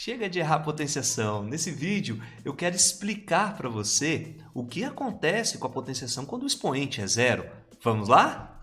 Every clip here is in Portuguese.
Chega de errar a potenciação. Nesse vídeo, eu quero explicar para você o que acontece com a potenciação quando o expoente é zero. Vamos lá?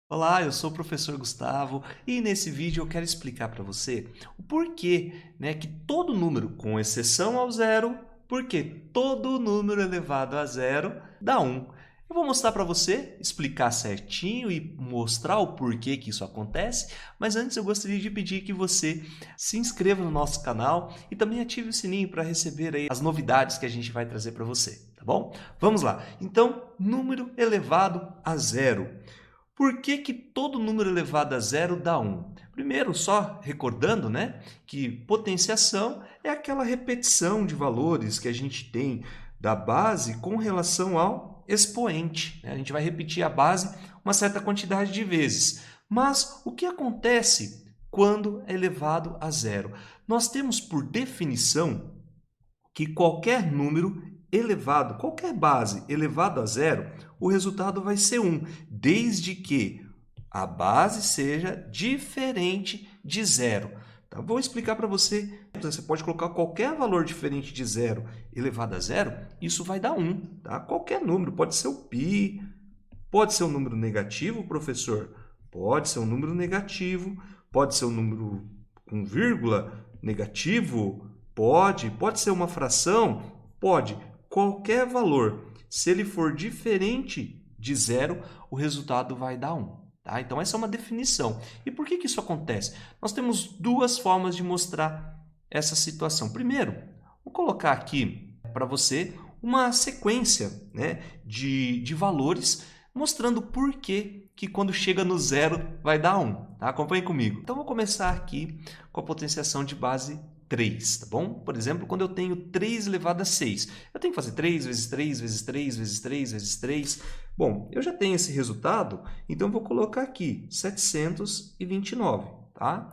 Olá, eu sou o professor Gustavo e nesse vídeo eu quero explicar para você o porquê, que todo número, com exceção ao zero, porque todo número elevado a zero dá 1. Eu vou mostrar para você, explicar certinho e mostrar o porquê que isso acontece, mas antes eu gostaria de pedir que você se inscreva no nosso canal e também ative o sininho para receber aí as novidades que a gente vai trazer para você, tá bom? Vamos lá. Então, número elevado a zero. Por que todo número elevado a zero dá 1? Primeiro, só recordando, que potenciação é aquela repetição de valores que a gente tem da base com relação ao expoente. A gente vai repetir a base uma certa quantidade de vezes. Mas o que acontece quando é elevado a zero? Nós temos por definição que qualquer número elevado, qualquer base elevado a zero, o resultado vai ser 1, desde que a base seja diferente de zero. Tá? Vou explicar para você. Você pode colocar qualquer valor diferente de zero elevado a zero, isso vai dar 1. Tá? Qualquer número, pode ser o π, pode ser um número negativo, professor? Pode ser um número negativo, pode ser um número com vírgula negativo, pode ser uma fração, pode. Qualquer valor, se ele for diferente de zero, o resultado vai dar 1. Tá? Então, essa é uma definição. E por que isso acontece? Nós temos duas formas de mostrar essa situação. Primeiro, vou colocar aqui para você uma sequência de valores mostrando por que quando chega no zero vai dar 1. Tá? Acompanhe comigo. Então, vou começar aqui com a potenciação de base 3, tá bom? Por exemplo, quando eu tenho 3 elevado a 6, eu tenho que fazer 3 vezes 3 vezes 3 vezes 3 vezes 3. Bom, eu já tenho esse resultado, então eu vou colocar aqui 729, tá?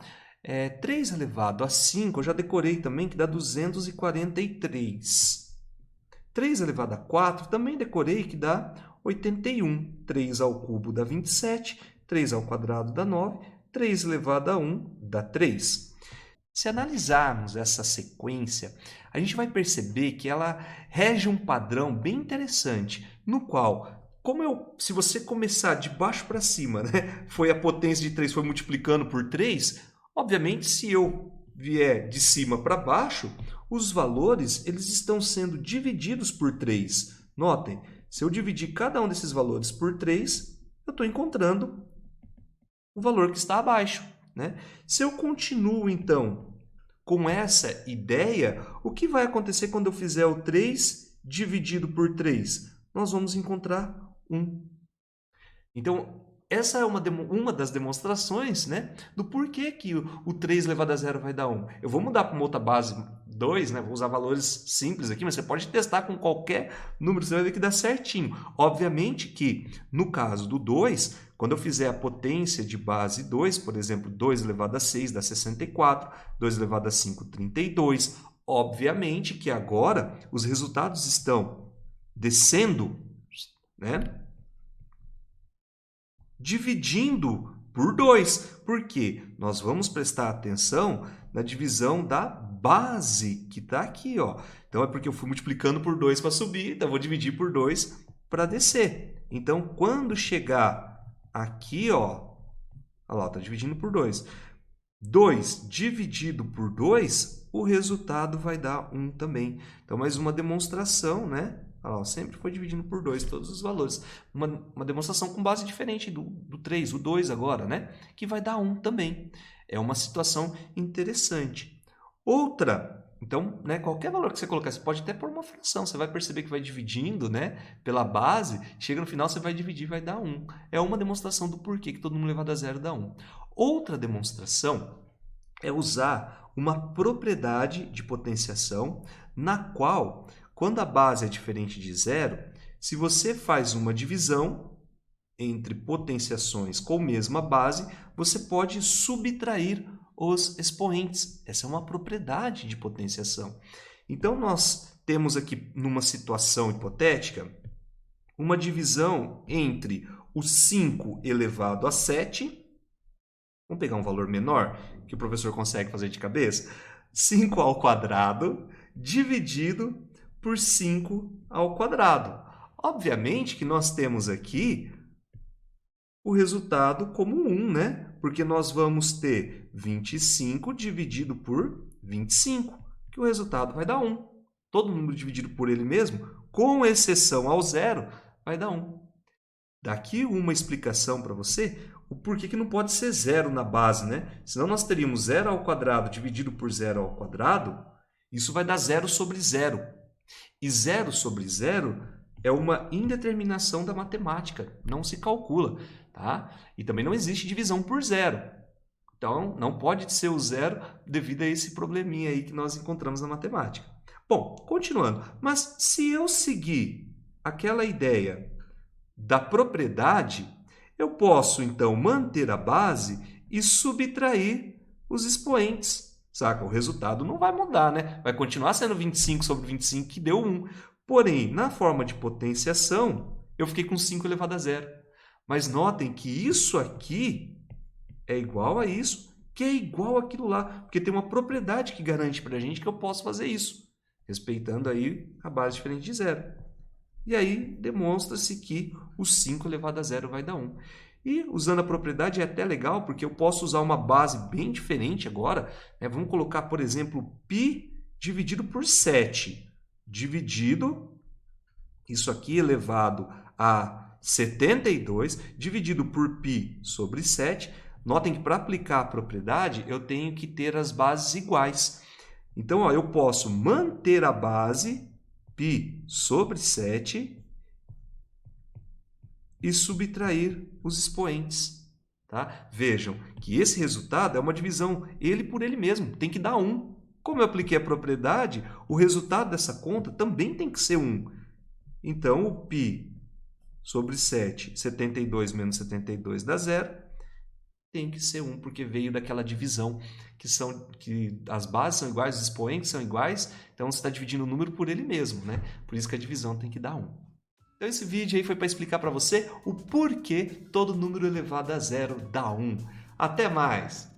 3 elevado a 5, eu já decorei também, que dá 243. 3 elevado a 4, também decorei, que dá 81. 3 ao cubo dá 27, 3 ao quadrado dá 9, 3 elevado a 1 dá 3. Se analisarmos essa sequência, a gente vai perceber que ela rege um padrão bem interessante, no qual, se você começar de baixo para cima, foi a potência de 3, foi multiplicando por 3, obviamente, se eu vier de cima para baixo, os valores eles estão sendo divididos por 3. Notem, se eu dividir cada um desses valores por 3, eu estou encontrando o valor que está abaixo. Se eu continuo, então, com essa ideia, o que vai acontecer quando eu fizer o 3 dividido por 3? Nós vamos encontrar 1. Então, essa é uma das demonstrações do porquê que o 3 elevado a zero vai dar 1. Eu vou mudar para uma outra base 2, vou usar valores simples aqui, mas você pode testar com qualquer número, você vai ver que dá certinho. Obviamente que, no caso do 2, quando eu fizer a potência de base 2, por exemplo, 2 elevado a 6 dá 64, 2 elevado a 5, 32. Obviamente que agora os resultados estão descendo, dividindo por 2. Por quê? Nós vamos prestar atenção na divisão da base, que está aqui. Ó. Então, é porque eu fui multiplicando por 2 para subir, então eu vou dividir por 2 para descer. Então, quando chegar aqui, olha lá, está dividindo por 2. 2 dividido por 2, o resultado vai dar 1 também. Então, mais uma demonstração, Olha lá, sempre foi dividindo por 2 todos os valores. Uma demonstração com base diferente do 3, o 2 agora, que vai dar 1 também. É uma situação interessante. Outra, então, qualquer valor que você colocar, você pode até pôr uma fração, você vai perceber que vai dividindo pela base, chega no final você vai dividir e vai dar 1. É uma demonstração do porquê que todo número elevado a zero dá 1. Outra demonstração é usar uma propriedade de potenciação na qual, quando a base é diferente de zero, se você faz uma divisão entre potenciações com mesma base, você pode subtrair os expoentes. Essa é uma propriedade de potenciação. Então, nós temos aqui, numa situação hipotética, uma divisão entre o 5 elevado a 7. Vamos pegar um valor menor, que o professor consegue fazer de cabeça. 5 ao quadrado dividido por 5 ao quadrado. Obviamente que nós temos aqui o resultado como 1, né? Porque nós vamos ter 25 dividido por 25, que o resultado vai dar 1. Todo número dividido por ele mesmo, com exceção ao zero, vai dar 1. Daqui uma explicação para você, o porquê que não pode ser zero na base, né? Senão nós teríamos 0 ao quadrado dividido por 0 ao quadrado, isso vai dar 0 sobre 0. E 0 sobre 0 é uma indeterminação da matemática, não se calcula, tá? E também não existe divisão por zero. Então, não pode ser o zero devido a esse probleminha aí que nós encontramos na matemática. Bom, continuando. Mas se eu seguir aquela ideia da propriedade, eu posso, então, manter a base e subtrair os expoentes. Saca? O resultado não vai mudar, né? Vai continuar sendo 25 sobre 25, que deu 1. Porém, na forma de potenciação, eu fiquei com 5 elevado a zero. Mas notem que isso aqui é igual a isso, que é igual àquilo lá. Porque tem uma propriedade que garante para a gente que eu posso fazer isso, respeitando aí a base diferente de zero. E aí demonstra-se que o 5 elevado a zero vai dar 1. E usando a propriedade é até legal, porque eu posso usar uma base bem diferente agora. Né? Vamos colocar, por exemplo, π dividido por 7. Dividido, isso aqui elevado a 72, dividido por π sobre 7. Notem que para aplicar a propriedade, eu tenho que ter as bases iguais. Então, ó, eu posso manter a base π sobre 7 e subtrair os expoentes. Tá? Vejam que esse resultado é uma divisão ele por ele mesmo, tem que dar 1. Como eu apliquei a propriedade, o resultado dessa conta também tem que ser 1. Então, o π sobre 7, 72 menos 72 dá 0, tem que ser 1, porque veio daquela divisão que as bases são iguais, os expoentes são iguais, então você está dividindo o número por ele mesmo, né? Por isso que a divisão tem que dar 1. Então esse vídeo aí foi para explicar para você o porquê todo número elevado a zero dá 1. Até mais!